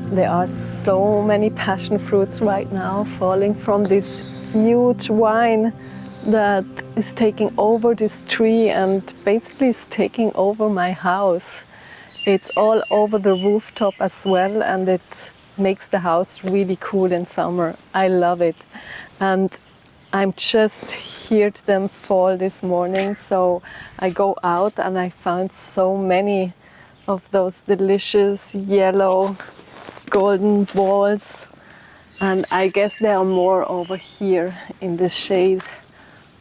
There are so many passion fruits right now falling from this huge vine that is taking over this tree and basically is taking over my house. It's all over the rooftop as well, and it makes the house really cool in summer. I love it. And I'm just heard them fall this morning, so I go out and I found so many of those delicious yellow golden balls, and I guess there are more over here in the shade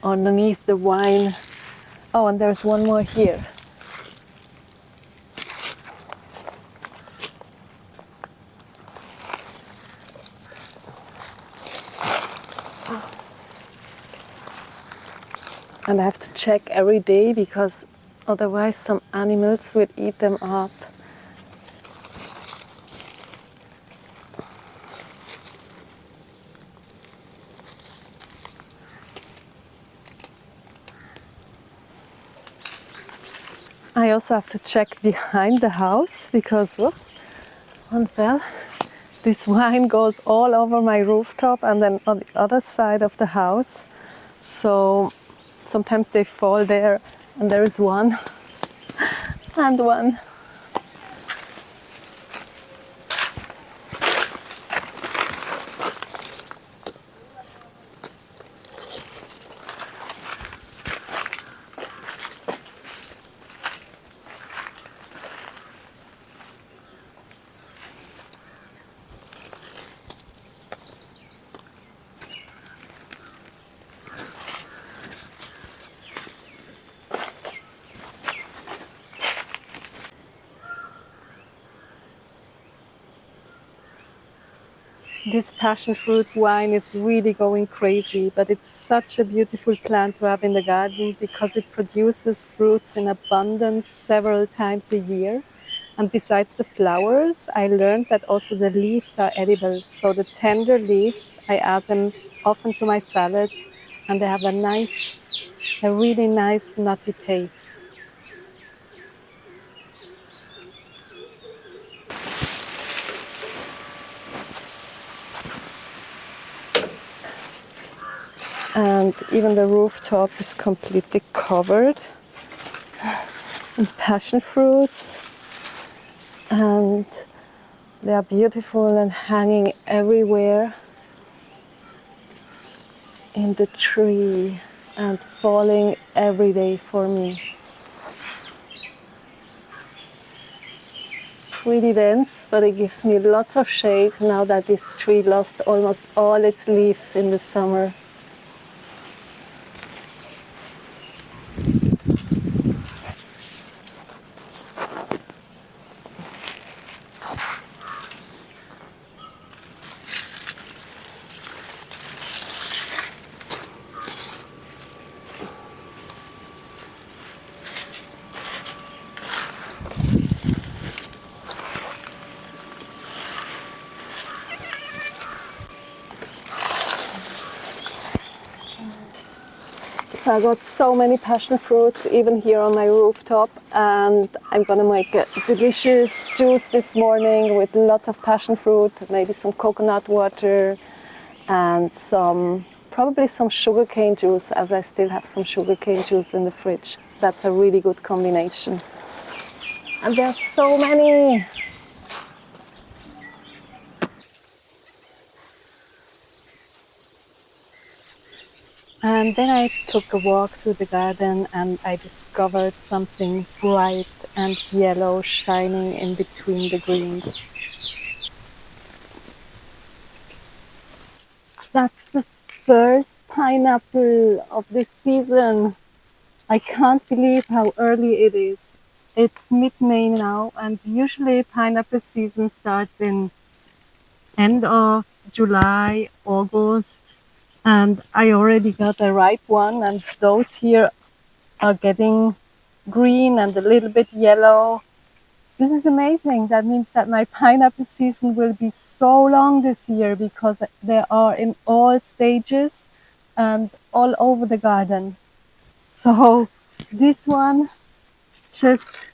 underneath the vine. Oh, and there's one more here. And I have to check every day because otherwise some animals would eat them up. I also have to check behind the house because, whoops, one fell. This vine goes all over my rooftop and then on the other side of the house. So sometimes they fall there, and there is one and one. This passion fruit vine is really going crazy, but it's such a beautiful plant to have in the garden because it produces fruits in abundance several times a year. And besides the flowers, I learned that also the leaves are edible. So the tender leaves, I add them often to my salads, and they have a really nice nutty taste. And even the rooftop is completely covered in passion fruits, and they are beautiful and hanging everywhere in the tree and falling every day for me. It's pretty dense, but it gives me lots of shade now that this tree lost almost all its leaves in the summer. So I got so many passion fruits even here on my rooftop, and I'm gonna make a delicious juice this morning with lots of passion fruit, maybe some coconut water and probably some sugarcane juice, as I still have some sugarcane juice in the fridge. That's a really good combination. And there's so many. And then I took a walk through the garden and I discovered something bright and yellow shining in between the greens. That's the first pineapple of this season. I can't believe how early it is. It's mid-May now, and usually pineapple season starts in end of July, August. And I already got a ripe one, and those here are getting green and a little bit yellow. This is amazing. That means that my pineapple season will be so long this year because they are in all stages and all over the garden. So this one just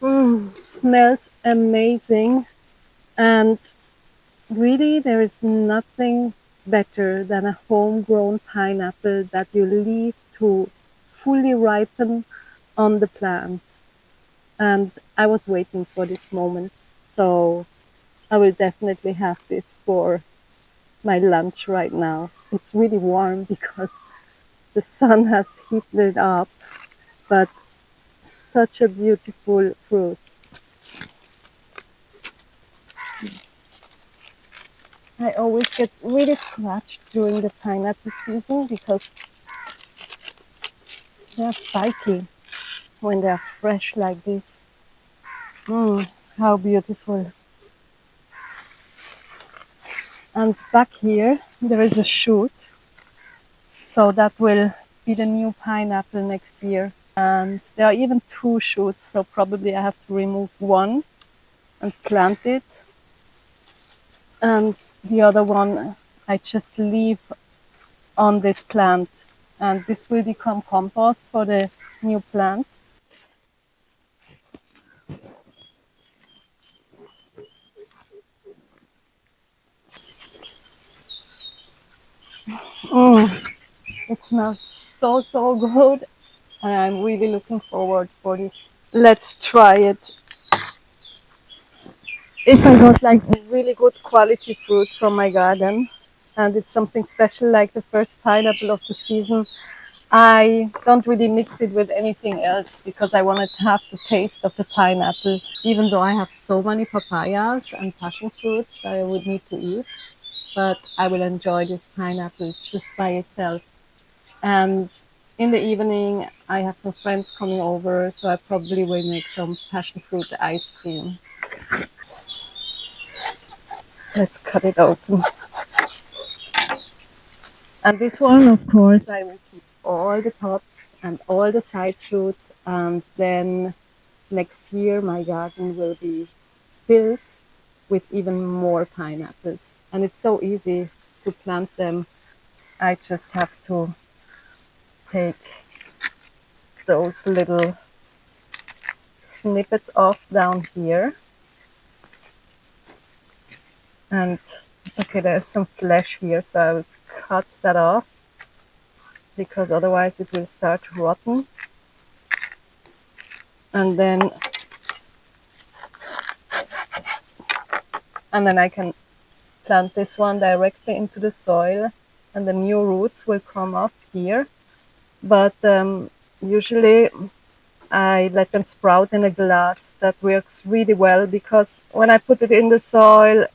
smells amazing. And really, there is nothing better than a homegrown pineapple that you leave to fully ripen on the plant. And I was waiting for this moment. So I will definitely have this for my lunch right now. It's really warm because the sun has heated it up, but such a beautiful fruit. I always get really scratched during the pineapple season because they're spiky when they're fresh like this. Mm, how beautiful. And back here, there is a shoot. So that will be the new pineapple next year. And there are even two shoots, so probably I have to remove one and plant it. And the other one I just leave on this plant. And this will become compost for the new plant. Mm, it smells so, so good. And I'm really looking forward for this. Let's try it. If I got like really good quality fruit from my garden and it's something special like the first pineapple of the season, I don't really mix it with anything else because I want to have the taste of the pineapple, even though I have so many papayas and passion fruits that I would need to eat. But I will enjoy this pineapple just by itself. And in the evening, I have some friends coming over, so I probably will make some passion fruit ice cream. Let's cut it open. And this one, of course, I will keep all the tops and all the side shoots. And then next year, my garden will be filled with even more pineapples. And it's so easy to plant them. I just have to take those little snippets off down here. And okay, there's some flesh here, so I will cut that off because otherwise it will start to rotten. And then I can plant this one directly into the soil and the new roots will come up here. But usually I let them sprout in a glass. That works really well because when I put it in the soil,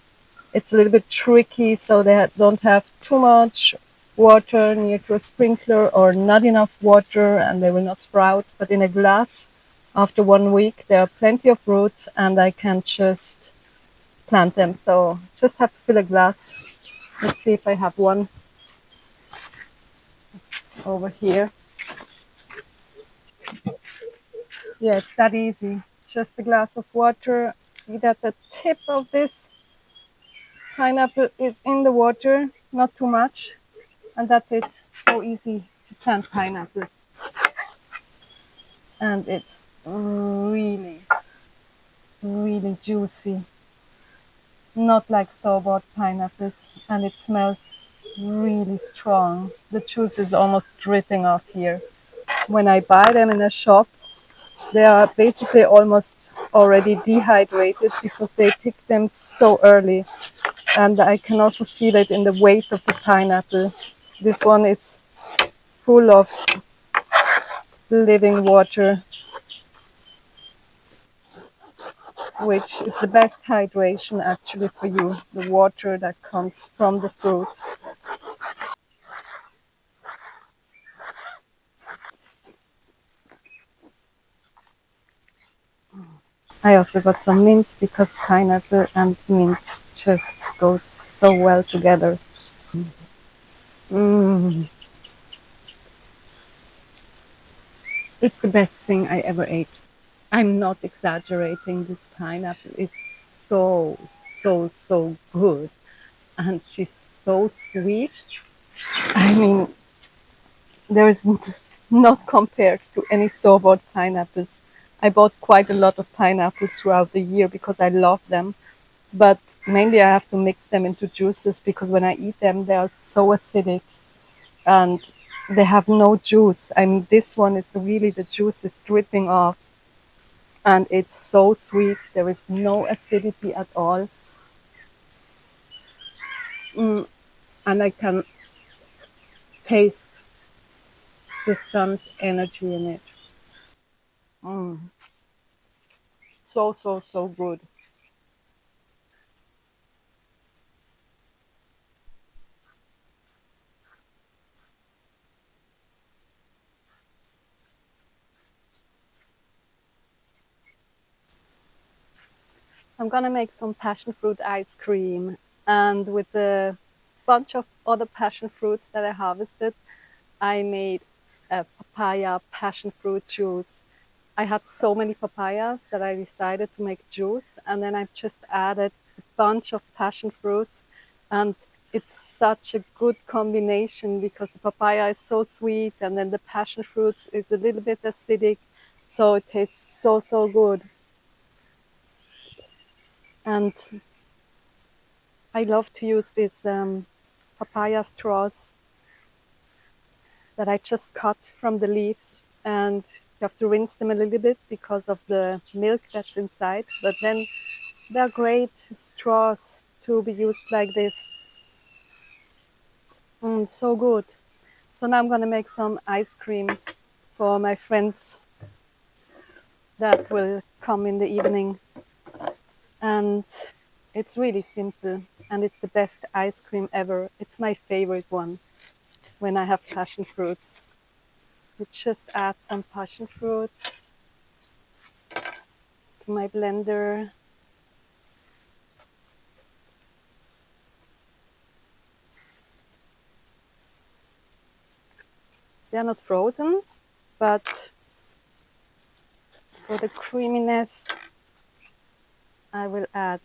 it's a little bit tricky, so they don't have too much water near to a sprinkler or not enough water and they will not sprout. But in a glass, after 1 week, there are plenty of roots and I can just plant them. So just have to fill a glass. Let's see if I have one over here. Yeah, it's that easy. Just a glass of water. See that the tip of this pineapple is in the water, not too much. And that's it. So easy to plant pineapple. And it's really, really juicy. Not like store-bought pineapples. And it smells really strong. The juice is almost dripping off here. When I buy them in a shop, they are basically almost already dehydrated because they pick them so early. And I can also feel it in the weight of the pineapple. This one is full of living water, which is the best hydration actually for you, the water that comes from the fruits. I also got some mint because pineapple and mint just go so well together. Mm. It's the best thing I ever ate. I'm not exaggerating. This pineapple is so, so, so good. And she's so sweet. I mean, there isn't not compared to any store-bought pineapples. I bought quite a lot of pineapples throughout the year because I love them. but mainly I have to mix them into juices because when I eat them, they are so acidic and they have no juice. I mean, this one is really, the juice is dripping off and it's so sweet. There is no acidity at all. And I can taste the sun's energy in it. So, so, so good. So I'm gonna make some passion fruit ice cream, and with a bunch of other passion fruits that I harvested, I made a papaya passion fruit juice. I had so many papayas that I decided to make juice, and then I just added a bunch of passion fruits, and it's such a good combination because the papaya is so sweet and then the passion fruits is a little bit acidic, so it tastes so, so good. And I love to use these papaya straws that I just cut from the leaves, and you have to rinse them a little bit because of the milk that's inside, but then they're great straws to be used like this. So good. So now I'm gonna make some ice cream for my friends that will come in the evening, and it's really simple and it's the best ice cream ever. It's my favorite one when I have passion fruits. You just add some passion fruit to my blender. They are not frozen, but for the creaminess, I will add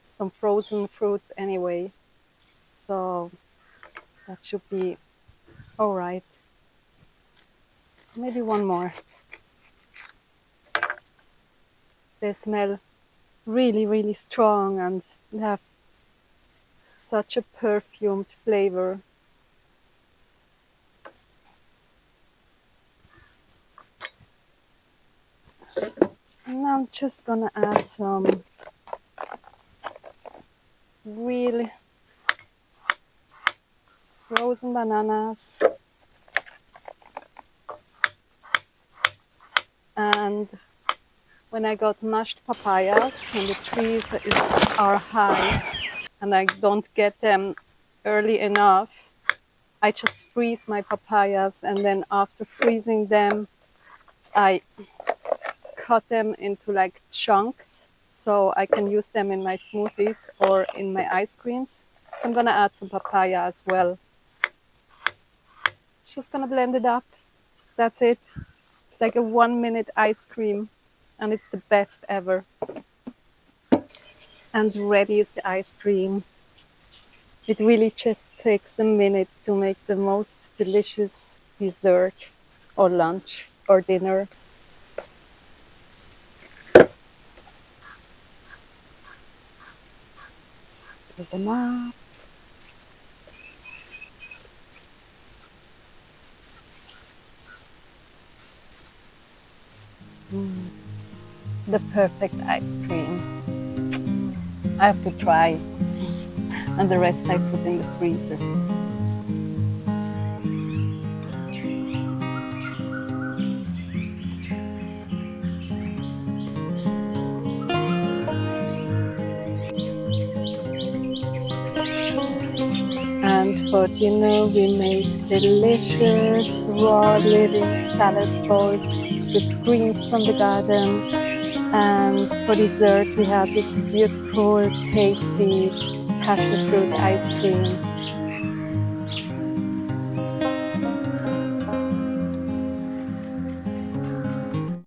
some frozen fruits anyway. So that should be all right. Maybe one more. They smell really, really strong and they have such a perfumed flavor. And now I'm just gonna add some real frozen bananas and when I got mashed papayas when the trees are high and I don't get them early enough, I just freeze my papayas and then after freezing them, I cut them into like chunks so I can use them in my smoothies or in my ice creams. I'm gonna add some papaya as well. Just gonna blend it up. That's it. It's like a 1-minute ice cream and it's the best ever. And ready is the ice cream. It really just takes a minute to make the most delicious dessert or lunch or dinner. Take them up. The perfect ice cream. I have to try, and the rest I put in the freezer. And for dinner, we made delicious raw living salad bowls with greens from the garden. And for dessert, we had this beautiful, tasty passion fruit ice cream.